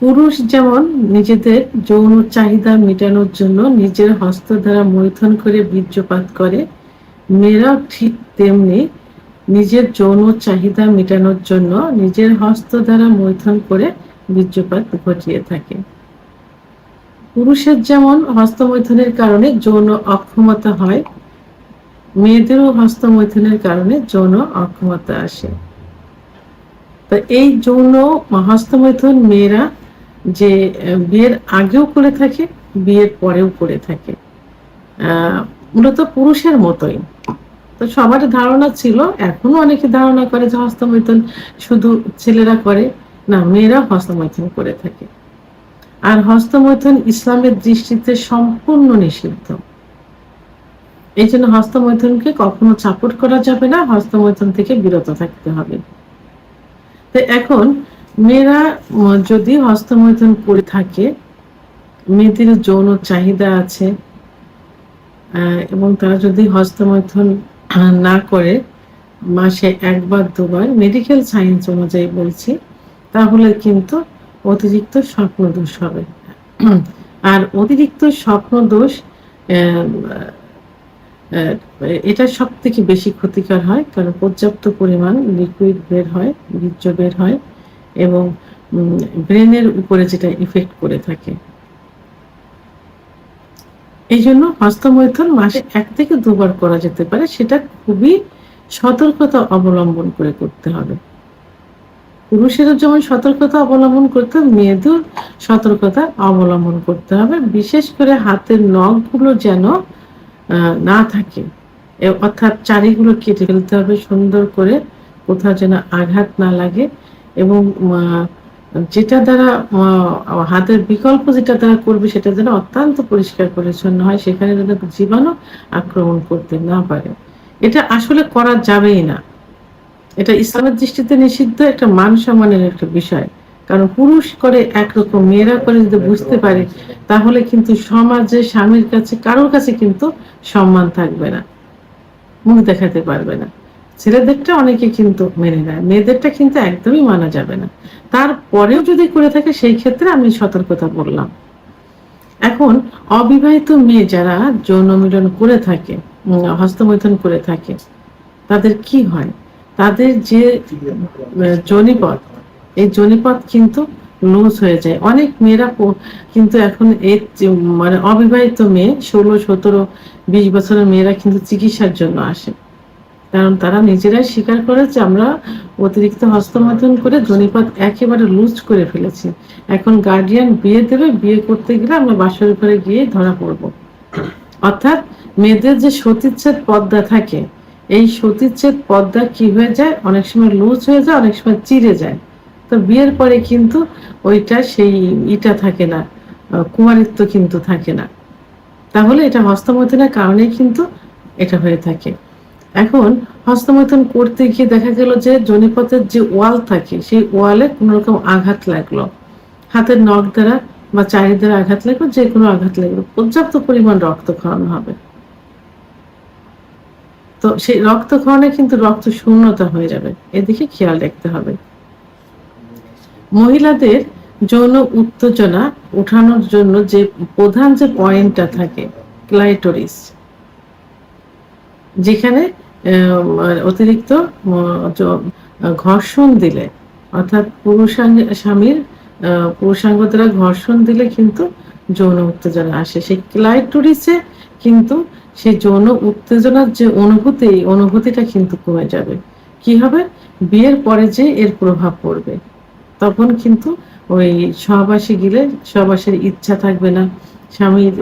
পুরুষ যেমন নিজেদের যৌন চাহিদা মেটানোর জন্য নিজের হস্ত দ্বারা মৈথুন করে বীর্যপাত করে, মেয়েরাও ঠিক তেমনি নিজের যৌন চাহিদা মেটানোর জন্য নিজের হস্ত দ্বারা মৈথুন করে বীর্যপাত ঘটিয়ে থাকে। পুরুষের যেমন হস্তমৈথুনের কারণে যৌন অক্ষমতা হয়, মেয়েদেরও হস্তমৈথুনের কারণে যৌন অক্ষমতা আসে। তো এই যৌন হস্তমৈথুন মেয়েরা যে বিয়ের আগেও করে থাকে, বিয়ের পরেও করে থাকে, মূলত পুরুষের মতোই। তো সবার ধারণা ছিল, এখনো অনেকে ধারণা করে যে হস্তমৈথুন শুধু ছেলেরা করে, না, মেয়েরা হস্তমৈথুন করে থাকে। আর হস্তমৈথুন ইসলামের দৃষ্টিতে সম্পূর্ণ নিষিদ্ধ। এই জন্য হস্তমৈথুনকে কখনো সাপোর্ট করা যাবে না, হস্তমৈথুন থেকে বিরত থাকতে হবে। তো এখন মেয়েরা যদি হস্তমৈথুন করে থাকে, মেয়েদের যৌন চাহিদা আছে এবং তারা যদি হস্তমৈথুন না করে, মাসে একবার দুবার, মেডিকেল সায়েন্স অনুযায়ী বলছি, তাহলে কিন্তু অতিরিক্ত স্বপ্নদোষ হবে। আর অতিরিক্ত স্বপ্নদোষ এটা সব থেকে বেশি ক্ষতিকর হয়, কারণ পর্যাপ্ত পরিমাণ লিকুইড বের হয়, বীর্য বের হয় এবং ব্রেনের উপরে যেটা ইফেক্ট করে থাকে। এই জন্য হস্তমৈথুন মাসে 1 থেকে 2 বার করা যেতে পারে, সেটা খুবই সতর্কতা অবলম্বন করে করতে হবে। পুরুষেরও যেমন সতর্কতা অবলম্বন করতে হবে, মেয়েদের সতর্কতা অবলম্বন করতে হবে। বিশেষ করে হাতের নখগুলো যেন না থাকে, অর্থাৎ চারিগুলো কেটে ফেলতে হবে সুন্দর করে, কোথাও যেন আঘাত না লাগে। এবং যেটা দ্বারা হাতের বিকল্প যেটা দ্বারা করবে সেটা যেন অত্যন্ত পরিষ্কার পরিচ্ছন্ন হয়, সেখানে যেন জীবাণু আক্রমণ করতে না পারে। এটা আসলে করা যাবেই না, এটা ইসলামের দৃষ্টিতে নিষিদ্ধ, একটা মান সম্মানের একটা বিষয়। কারণ পুরুষ করে একরকম, মেয়েরা করে যদি বুঝতে পারে, তাহলে কিন্তু সমাজে স্বামীর কাছে কারোর কাছে কিন্তু সম্মান থাকবে না, মুখ দেখাতে পারবে না। ছেলেদেরটা অনেকে কিন্তু মেনে নেয়, মেয়েদেরটা কিন্তু একদমই মানা যাবে না। তারপরেও যদি করে থাকে, সেই ক্ষেত্রে আমি সতর্কতা বললাম। এখন অবিবাহিত মেয়ে যারা যৌন মিলন করে থাকে, হস্তমৈথুন করে থাকে, তাদের কি হয়? তাদের যে যোনিপথ, এই যোনিপথ কিন্তু লুজ হয়ে যায়। অনেক মেয়েরা কিন্তু এখন এই মানে অবিবাহিত মেয়ে 16, 17, 20 বছরের মেয়েরা কিন্তু চিকিৎসার জন্য আসে, কারণ তারা নিজেরাই স্বীকার করে যে আমরা অতিরিক্ত হস্তমৈথুন করে যোনিপথ একেবারে লুজ করে ফেলেছি। এখন গার্ডিয়ান বিয়ে দেবে, বিয়ে করতে গেলে আমরা বাসর ঘরে গিয়ে ধরা পড়ব। অর্থাৎ মেয়েদের যে সতীচ্ছেদ পর্দা থাকে, এই সতীচ্ছেদ পর্দা কি হয়ে যায়, অনেক সময় লুজ হয়ে যায়, অনেক সময় চিড়ে যায়। তো বিয়ের পরে কিন্তু ওইটা সেই ইটা থাকে না, কুমারিত্ব কিন্তু থাকে না। তাহলে এটা হস্তমৈথুনের কারণেই কিন্তু এটা হয়ে থাকে। এখন হস্তমৈথুন করতে গিয়ে দেখা গেল যে যোনিপথের যে ওয়াল থাকে, সেই ওয়ালে কোন রকম আঘাত লাগলো, হাতের নখ দ্বারা বা চারি দ্বারা আঘাত লাগলো, যে কোনো আঘাত লাগলো, পর্যাপ্ত পরিমাণ রক্তক্ষরণ হবে। তো সেই রক্তক্ষরণে কিন্তু রক্ত শূন্যতা হয়ে যাবে, এদিকে খেয়াল রাখতে হবে। মহিলাদের যৌন উত্তেজনা উঠানোর জন্য যে প্রধান যে পয়েন্টটা থাকে, ক্লাইটোরিস, যেখানে অতিরিক্ত ঘর্ষণ দিলে, অর্থাৎ স্বামীর পুরুষাঙ্গ দ্বারা ঘর্ষণ দিলে কিন্তু যৌন উত্তেজনা আসে। সেই ক্লাইটোরিসে কিন্তু সেই যৌন উত্তেজনার যে অনুভূতি, এই অনুভূতিটা কিন্তু কমে যাবে। কি হবে? বিয়ের পরে যে এর প্রভাব পড়বে, তখন কিন্তু ওই সহবাসে গেলে সহবাসের ইচ্ছা থাকবে না, স্বামীর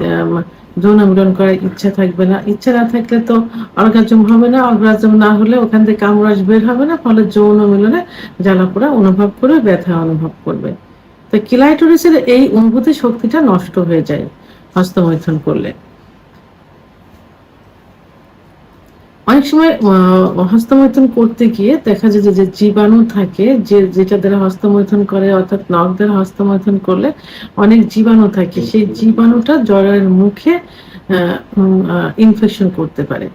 যৌন মিলন করার ইচ্ছা থাকবে না। ইচ্ছা না থাকলে তো অর্গাজম হবে না, অর্গাজম না হলে ওখান থেকে কামরাজ বের হবে না, ফলে যৌন মিলনে জ্বালাপোড়া অনুভব করবে, ব্যথা অনুভব করবে। তো ক্লাইটোরিসের এই অনুভূতি শক্তিটা নষ্ট হয়ে যায় হস্তমৈথুন করলে। অনেক সময় হস্তমৈথুন করতে গিয়ে দেখা যায় যে জীবাণু থাকে, যেটা দ্বারা হস্তমৈথুন করে, অর্থাৎ নখ দ্বারা হস্তমৈথুন করলে অনেক জীবাণু থাকে, সেই জীবাণুটা জ্বরের মুখে ইনফেকশন করতে পারে।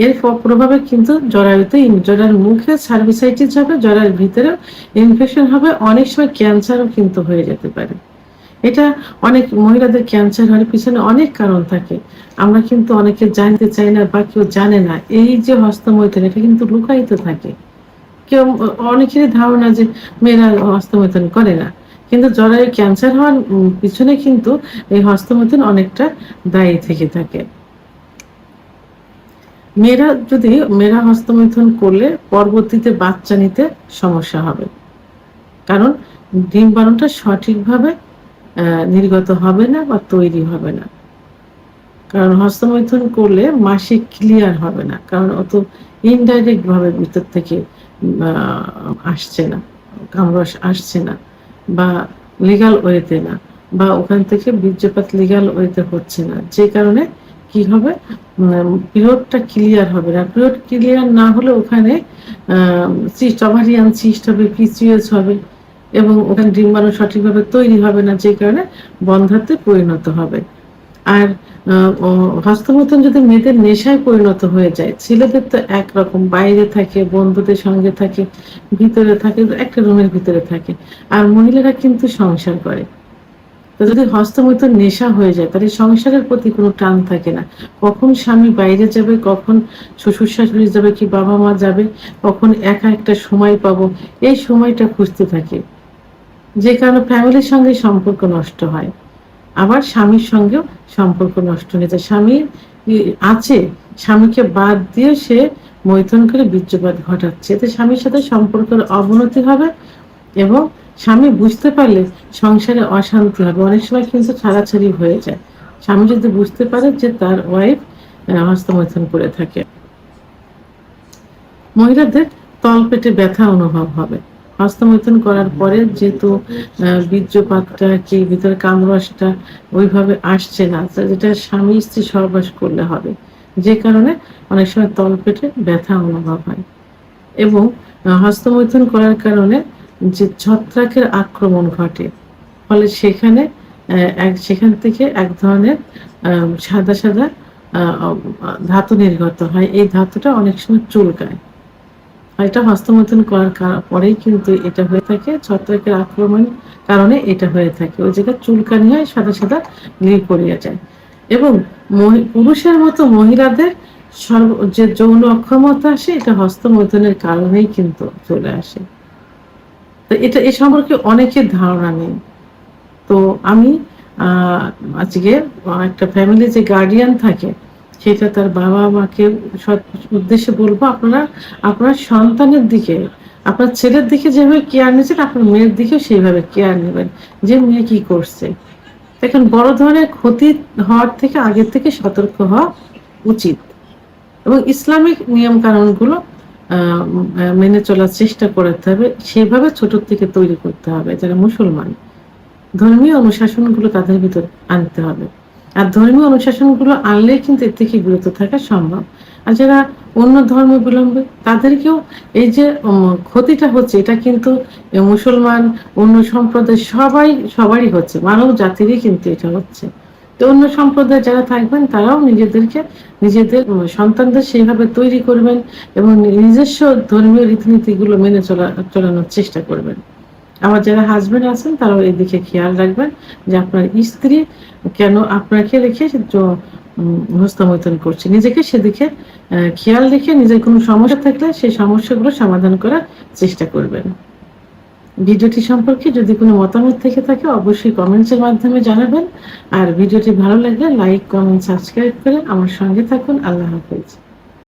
এর প্রভাবে কিন্তু জরায়ুতে জরায়ুর মুখে সার্ভিসাইটিস হবে, জরায়ুর ভিতরে ইনফেকশন হবে, অনেক সময় ক্যান্সারও কিন্তু হয়ে যেতে পারে। এটা অনেক মহিলাদের ক্যান্সার হওয়ার পিছনে অনেক কারণ থাকে, আমরা কিন্তু অনেকে জানতে চাই না বা কেউ জানে না। এই যে হস্তমৈথুন, এটা কিন্তু লুকায়িত থাকে। কেউ অনেকেরই ধারণা যে মেয়েরা হস্তমৈথুন করে না, কিন্তু জরায়ু ক্যান্সার হওয়ার পিছনে কিন্তু এই হস্তমৈথুন অনেকটা দায়ী থেকে থাকে। মেয়েরা হস্তমৈথুন করলে পরবর্তীতে বাচ্চা নিতে সমস্যা হবে, কারণ ডিম্বাণুটা সঠিকভাবে নির্গত হবে না বা তৈরি হবে না। কারণ হস্তমৈথুন করলে মাসিক ক্লিয়ার হবে না, কারণ অত ইনডাইরেক্ট ভাবে ভিতর থেকে আসছে না, কামরস আসছে না, বা লিগাল ওয়েতে না, বা ওখান থেকে বীর্যপাত লিগাল ওয়েতে হচ্ছে না, যে কারণে কি হবে, পিরিয়ডটা ক্লিয়ার হবে না। পিরিয়ড ক্লিয়ার না হলে ওখানে সিস্ট, ওভারিয়ান সিস্ট হবে, পিসিওএস হবে, এবং ওখানে ডিম্বাণু সঠিকভাবে তৈরি হবে না, যে কারণে বন্ধ্যাত্বে পরিণত হবে। আর হস্তমৈথুন যদি মেয়েদের নেশায় পরিণত হয়ে যায়, ছেলেদের তো একরকম, বাইরে থাকে, বন্ধুদের সঙ্গে থাকে, ভিতরে থাকে, একটা রুমের ভিতরে থাকে, আর মহিলারা কিন্তু সংসার করে। তো যদি হস্তমৈথুন নেশা হয়ে যায়, তাহলে সংসারের প্রতি কোনো টান থাকে না। কখন স্বামী বাইরে যাবে, কখন শ্বশুর শাশুড়ি যাবে, কি বাবা মা যাবে, কখন একা একটা সময় পাবো, এই সময়টা খুঁজতে থাকে, যে কারণে ফ্যামিলির সঙ্গে সম্পর্ক নষ্ট হয়। আবার স্বামীর সঙ্গেও সম্পর্ক নষ্ট হয়ে যায়। স্বামী আছে, স্বামীকে বাদ দিয়ে সে মৈথুন করে বীর্যপাত ঘটাচ্ছে, এতে স্বামীর সাথে সম্পর্কের অবনতি হবে, এবং স্বামী বুঝতে পারলে সংসারে অশান্তি হবে। অনেক সময় কিন্তু ছাড়াছাড়ি হয়ে যায়, স্বামী যদি বুঝতে পারে যে তার ওয়াইফ হস্তমৈথুন করে থাকে। মহিলাদের তলপেটে ব্যথা অনুভব হবে হস্তমৈথুন করার পরে, যেহেতু বীর্যপাতটা কি ভিতরে কামরসটা ওইভাবে আসছে না, যেটা স্বামী স্ত্রী সহবাস করলে হবে, যে কারণে অনেক সময় তলপেটে ব্যথা অনুভব হয়। এবং হস্তমৈথুন করার কারণে যে ছত্রাকের আক্রমণ ঘটে, ফলে সেখান থেকে এক ধরনের সাদা সাদা ধাতু নির্গত হয়। এই ধাতুটা অনেক সময় চুলকায়। এটা হস্তমৈথুন করার পরেই কিন্তু এটা হয়ে থাকে, ছত্রাকের আক্রমণ কারণে এটা হয়ে থাকে। ওই জায়গায় চুলকানি হয়, সাদা সাদা লিপ পড়িয়ে যায়। এবং পুরুষের মতো মহিলাদের যে যৌন অক্ষমতা আসে, এটা হস্তমৈথুনের কারণেই কিন্তু চলে আসে। তো এটা এ সম্পর্কে অনেকের ধারণা নেই। তো আমি আজকে একটা ফ্যামিলি যে গার্ডিয়ান থাকে, সেটা তার বাবা মাকে উদ্দেশ্যে বলবো, আপনার সন্তানের দিকে, আপনার ছেলের দিকে যেভাবে কেয়ার নিচ্ছেন, আপনার মেয়ের দিকে সেইভাবে কেয়ার নেবেন, যে মেয়ে কি করছে। এখন বড় ধরনের ক্ষতি হওয়ার থেকে আগের থেকে সতর্ক হওয়া উচিত, এবং ইসলামিক নিয়ম কানুনগুলো মেনে চলার চেষ্টা করতে হবে, সেভাবে ছোট থেকে তৈরি করতে হবে। যারা মুসলমান, ধর্মীয় অনুশাসনগুলো তাদের ভিতর আনতে হবে, আর ধর্মীয় অনুশাসনগুলো আনলেই কিন্তু এর থেকে বিরত থাকা সম্ভব। আর যারা অন্য ধর্মাবলম্বী, তাদেরকেও এই যে ক্ষতিটা হচ্ছে, এটা কিন্তু মুসলমান, অন্য সম্প্রদায় সবারই হচ্ছে, মানব জাতিরই কিন্তু এটা হচ্ছে। তো অন্য সম্প্রদায় যারা থাকবেন, তারাও নিজেদের সন্তানদের সেইভাবে তৈরি করবেন, এবং নিজস্ব ধর্মীয় রীতিনীতিগুলো মেনে চলানোর চেষ্টা করবেন। আমার যারা হাজবেন্ড আছেন, তারাও এদিকে খেয়াল রাখবেন যে আপনার স্ত্রী কেন আপনাকে রেখে হস্তমৈথুন করছে। নিজেকে সেদিকে খেয়াল রেখে, নিজের কোনো সমস্যা থাকলে সেই সমস্যাগুলো সমাধান করার চেষ্টা করবেন। ভিডিওটি সম্পর্কে যদি কোনো মতামত থেকে থাকে, অবশ্যই কমেন্টসের মাধ্যমে জানাবেন। আর ভিডিওটি ভালো লাগলে লাইক, কমেন্ট, সাবস্ক্রাইব করে আমার সঙ্গে থাকুন। আল্লাহ হাফেজ।